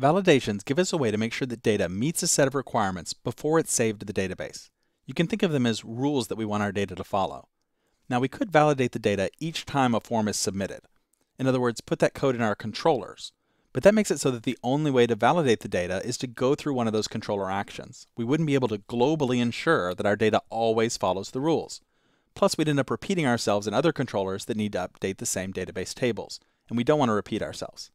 Validations give us a way to make sure that data meets a set of requirements before it's saved to the database. You can think of them as rules that we want our data to follow. Now, we could validate the data each time a form is submitted. In other words, put that code in our controllers. But that makes it so that the only way to validate the data is to go through one of those controller actions. We wouldn't be able to globally ensure that our data always follows the rules. Plus, we'd end up repeating ourselves in other controllers that need to update the same database tables, and we don't want to repeat ourselves.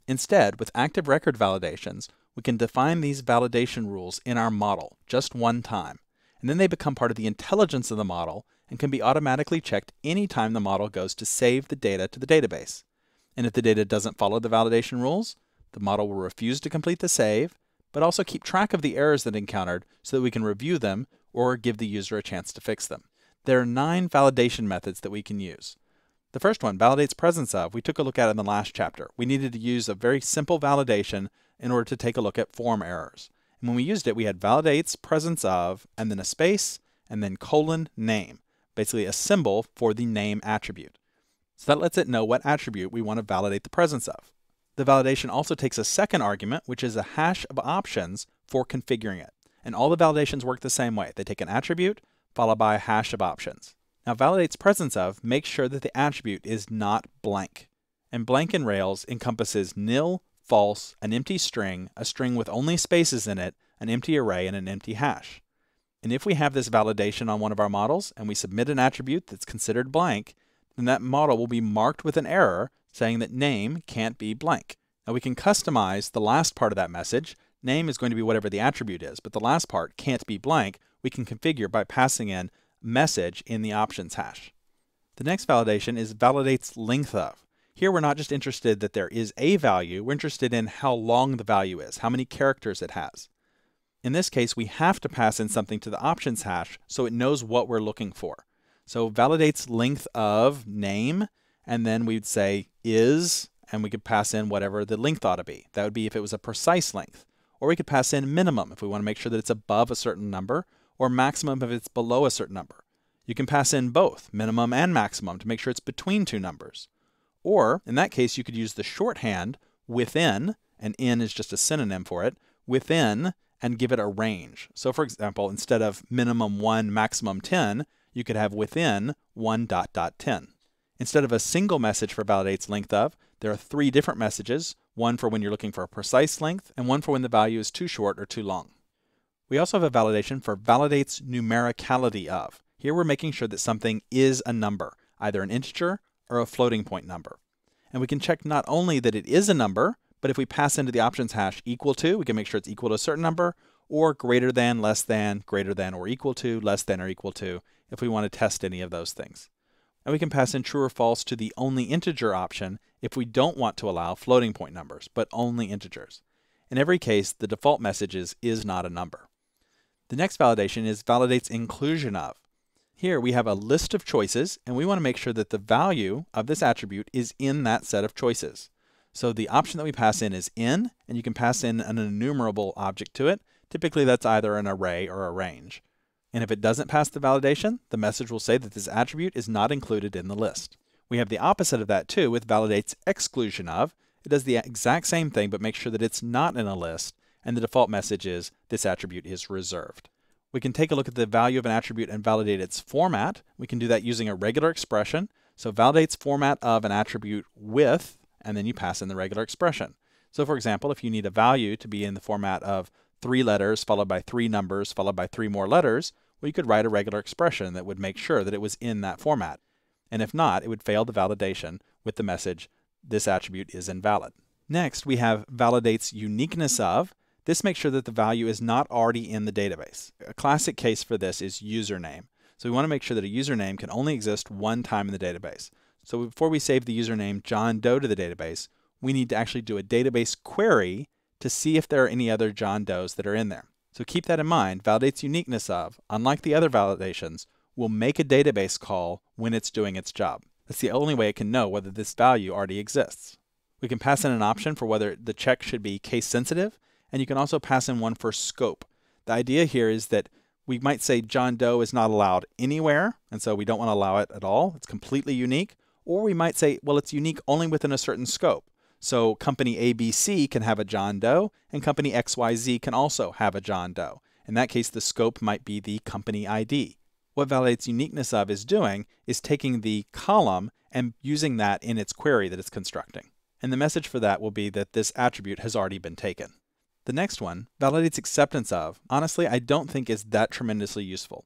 Instead, with active record validations, we can define these validation rules in our model just one time, and then they become part of the intelligence of the model and can be automatically checked anytime the model goes to save the data to the database. And if the data doesn't follow the validation rules, the model will refuse to complete the save, but also keep track of the errors that it encountered so that we can review them or give the user a chance to fix them. There are 9 validation methods that we can use. The first one, validates presence of, we took a look at in the last chapter. We needed to use a very simple validation in order to take a look at form errors. And when we used it, we had validates presence of, and then a space, and then colon name, basically a symbol for the name attribute. So that lets it know what attribute we want to validate the presence of. The validation also takes a second argument, which is a hash of options for configuring it. And all the validations work the same way. They take an attribute followed by a hash of options. Now, validates presence of makes sure that the attribute is not blank. And blank in Rails encompasses nil, false, an empty string, a string with only spaces in it, an empty array, and an empty hash. And if we have this validation on one of our models and we submit an attribute that's considered blank, then that model will be marked with an error saying that name can't be blank. Now, we can customize the last part of that message. Name is going to be whatever the attribute is, but the last part can't be blank. We can configure by passing in message in the options hash. The next validation is validates length of. Here we're not just interested that there is a value, we're interested in how long the value is, how many characters it has. In this case, we have to pass in something to the options hash so it knows what we're looking for. So validates length of name, and then we'd say is, and we could pass in whatever the length ought to be. That would be if it was a precise length. Or we could pass in minimum if we want to make sure that it's above a certain number, or maximum if it's below a certain number. You can pass in both, minimum and maximum, to make sure it's between two numbers. Or, in that case, you could use the shorthand within, and in is just a synonym for it, within, and give it a range. So for example, instead of minimum 1, maximum 10, you could have within 1.10. Instead of a single message for validates length of, there are 3 different messages, one for when you're looking for a precise length, and one for when the value is too short or too long. We also have a validation for validates numericality of. Here we're making sure that something is a number, either an integer or a floating point number. And we can check not only that it is a number, but if we pass into the options hash equal to, we can make sure it's equal to a certain number, or greater than, less than, greater than or equal to, less than or equal to, if we want to test any of those things. And we can pass in true or false to the only integer option if we don't want to allow floating point numbers, but only integers. In every case, the default message is not a number. The next validation is validates inclusion of. Here we have a list of choices, and we want to make sure that the value of this attribute is in that set of choices. So the option that we pass in is in, and you can pass in an enumerable object to it. Typically that's either an array or a range. And if it doesn't pass the validation, the message will say that this attribute is not included in the list. We have the opposite of that too with validates exclusion of. It does the exact same thing but makes sure that it's not in a list, and the default message is this attribute is reserved. We can take a look at the value of an attribute and validate its format. We can do that using a regular expression. So validates format of an attribute with, and then you pass in the regular expression. So for example, if you need a value to be in the format of 3 letters followed by 3 numbers followed by 3 more letters, well, you could write a regular expression that would make sure that it was in that format. And if not, it would fail the validation with the message, this attribute is invalid. Next, we have validates uniqueness of. This makes sure that the value is not already in the database. A classic case for this is username. So we want to make sure that a username can only exist one time in the database. So before we save the username John Doe to the database, we need to actually do a database query to see if there are any other John Does that are in there. So keep that in mind. Validates uniqueness of, unlike the other validations, will make a database call when it's doing its job. That's the only way it can know whether this value already exists. We can pass in an option for whether the check should be case sensitive, and you can also pass in one for scope. The idea here is that we might say John Doe is not allowed anywhere, and so we don't want to allow it at all. It's completely unique. Or we might say, well, it's unique only within a certain scope. So company ABC can have a John Doe, and company XYZ can also have a John Doe. In that case, the scope might be the company ID. What validates uniqueness of is doing is taking the column and using that in its query that it's constructing. And the message for that will be that this attribute has already been taken. The next one, validates acceptance of, honestly, I don't think is that tremendously useful.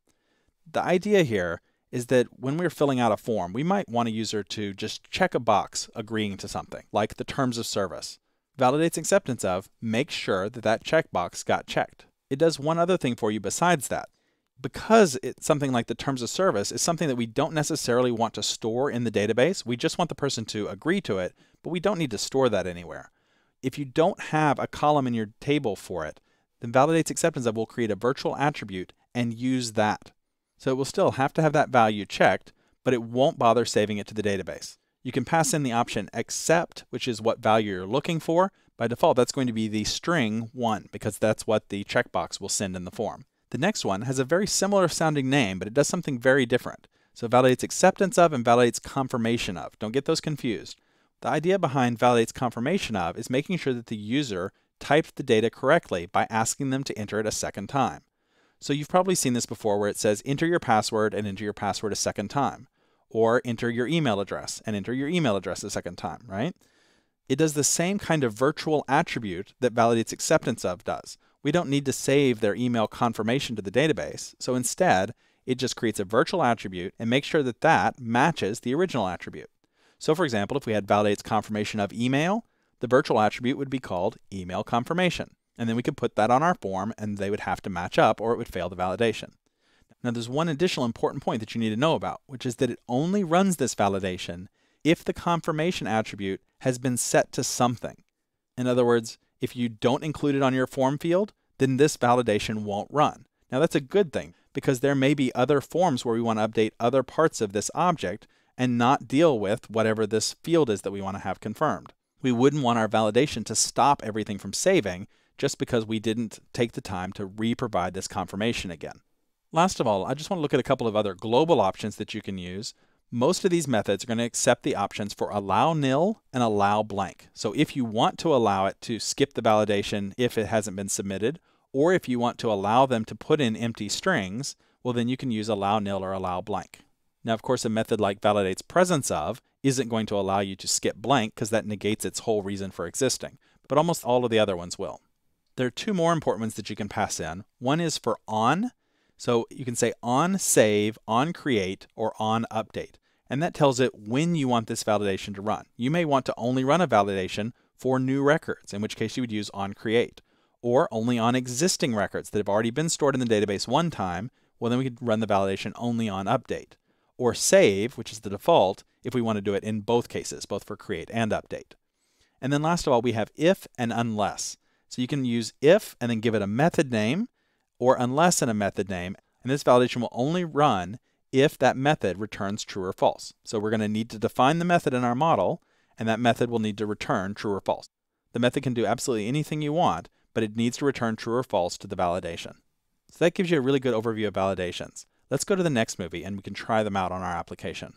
The idea here is that when we're filling out a form, we might want a user to just check a box agreeing to something, like the terms of service. Validates acceptance of makes sure that that checkbox got checked. It does one other thing for you besides that. Because it's something like the terms of service is something that we don't necessarily want to store in the database, we just want the person to agree to it, but we don't need to store that anywhere. If you don't have a column in your table for it, then validates acceptance of will create a virtual attribute and use that. So it will still have to have that value checked, but it won't bother saving it to the database. You can pass in the option accept, which is what value you're looking for. By default, that's going to be the string 1, because that's what the checkbox will send in the form. The next one has a very similar sounding name, but it does something very different. So it validates acceptance of and validates confirmation of. Don't get those confused. The idea behind validates confirmation of is making sure that the user typed the data correctly by asking them to enter it a second time. So you've probably seen this before where it says enter your password and enter your password a second time, or enter your email address and enter your email address a second time, right? It does the same kind of virtual attribute that validates acceptance of does. We don't need to save their email confirmation to the database, so instead it just creates a virtual attribute and makes sure that that matches the original attribute. So for example, if we had validates confirmation of email, the virtual attribute would be called email confirmation. And then we could put that on our form and they would have to match up or it would fail the validation. Now there's one additional important point that you need to know about, which is that it only runs this validation if the confirmation attribute has been set to something. In other words, if you don't include it on your form field, then this validation won't run. Now that's a good thing because there may be other forms where we want to update other parts of this object and not deal with whatever this field is that we want to have confirmed. We wouldn't want our validation to stop everything from saving just because we didn't take the time to re-provide this confirmation again. Last of all, I just want to look at a couple of other global options that you can use. Most of these methods are going to accept the options for allow nil and allow blank. So if you want to allow it to skip the validation if it hasn't been submitted, or if you want to allow them to put in empty strings, well then you can use allow nil or allow blank. Now of course a method like validates presence of isn't going to allow you to skip blank because that negates its whole reason for existing, but almost all of the other ones will. There are two more important ones that you can pass in. One is for on. So you can say on save, on create, or on update. And that tells it when you want this validation to run. You may want to only run a validation for new records, in which case you would use on create. Or only on existing records that have already been stored in the database one time, well then we could run the validation only on update. Or save, which is the default, if we want to do it in both cases, both for create and update. And then last of all, we have if and unless. So you can use if and then give it a method name, or unless and a method name, and this validation will only run if that method returns true or false. So we're going to need to define the method in our model, and that method will need to return true or false. The method can do absolutely anything you want, but it needs to return true or false to the validation. So that gives you a really good overview of validations. Let's go to the next movie and we can try them out on our application.